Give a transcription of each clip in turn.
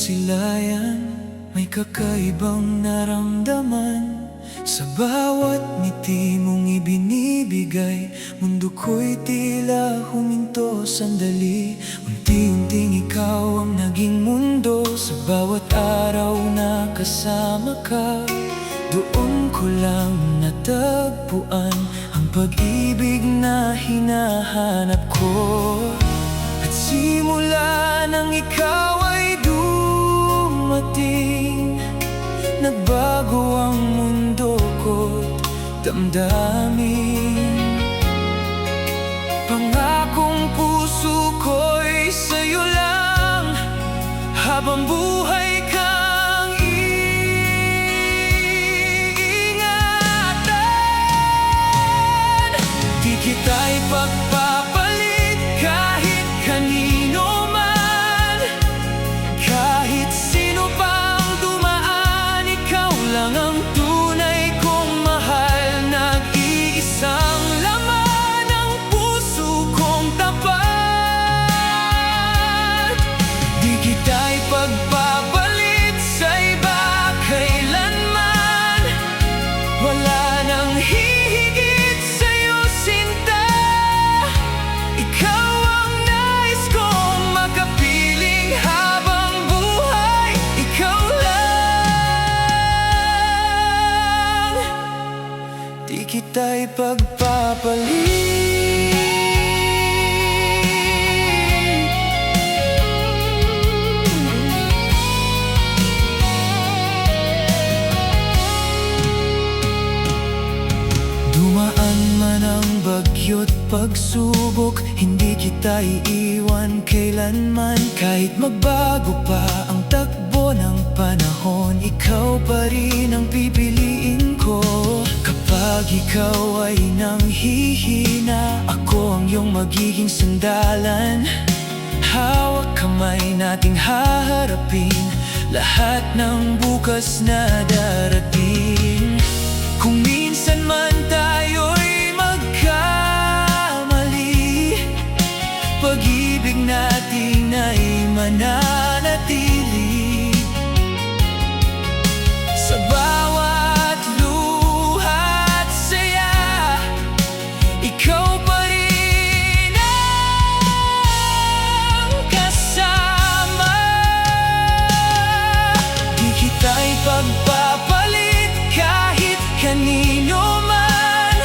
silayan, may kakaibang naramdaman. Sa bawat ngiti mong ibinibigay, mundo ko'y tila huminto sandali. Unti-unting ikaw ang naging mundo. Sa bawat araw na kasama ka, doon ko lang natagpuan ang pag-ibig na hinahanap ko. At simula nang ikaw ay dumating, nagbago ang mundo ko't damdamin. Pangakong puso ko'y sa'yo lang, habang buhay kang iingatan. Di kita'y pagpapalit kahit kanino man, kahit sino pang dumaan, ikaw lang ang tunay kong mahal. Nag-iisang laman ang puso kong tapat. Di kita'y pagpapalit sa iba kailanman. Wala nang hihigit sa'yo, sinta. Ikaw ang nais kong makapiling habang buhay. Ikaw lang. Di kita'y pagpapalit. Dumaan man ang bagyo't pagsubok, hindi kita iiwan kailanman. Kahit magbago pa ang takbo ng panahon, ikaw pa rin ang pipiliin ko. Kapag ikaw ay nanghihina, ako ang iyong magiging sandalan. Hawak kamay nating haharapin lahat ng bukas na darating. Kung minsan man tayo'y magkamali, pag-ibig natin ay mananatili. Sa bawat luha't saya, ikaw pa rin ang kasama. Di kita'y pagpapalit kahit kanino man,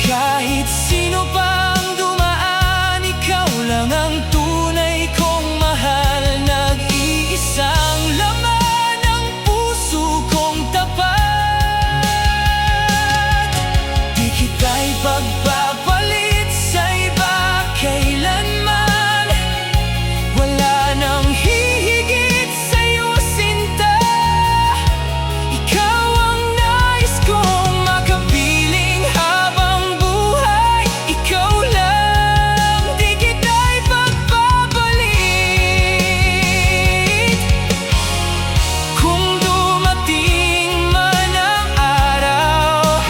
kahit sino pang dumaan, ikaw lang ang tunay kong mahal. Nag-iisang laman ang puso kong tapat. Di kita'y pagpapalit sa iba kailanman. Wala nang hihigit sa'yo, sinta. Ikaw ang nais kong makapiling habang buhay. Ikaw lang. Di kita'y pagpapalit. Kung dumating man ang araw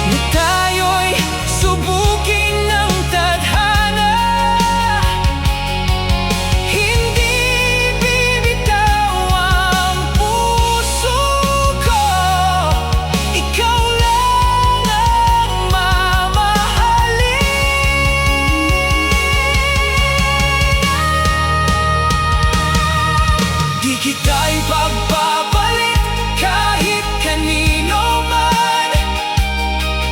na tayo'y subukin ng tadhana, hindi bibitaw ang puso ko. Ikaw lang ang mamahalin. Di kita'y pagpapalit kahit kanino man,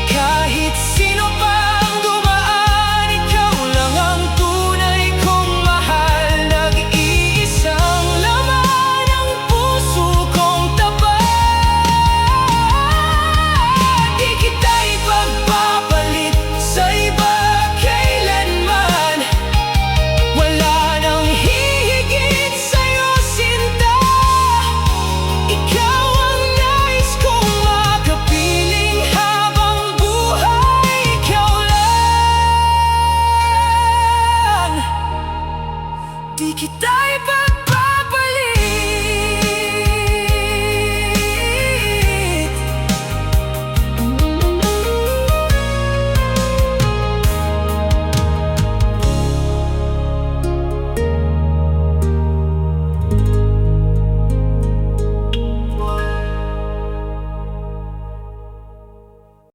kahit sino pang dumaan, ikaw lang ang tunay kong mahal. Nag-iisang laman ang puso kong tapat. Di kita'y pagpapalit sa iba kailanman. Wala nang hihigit sa'yo, sinta. Ikaw ang nais kong makapiling habang buhay. Ikaw lang. Di kita'y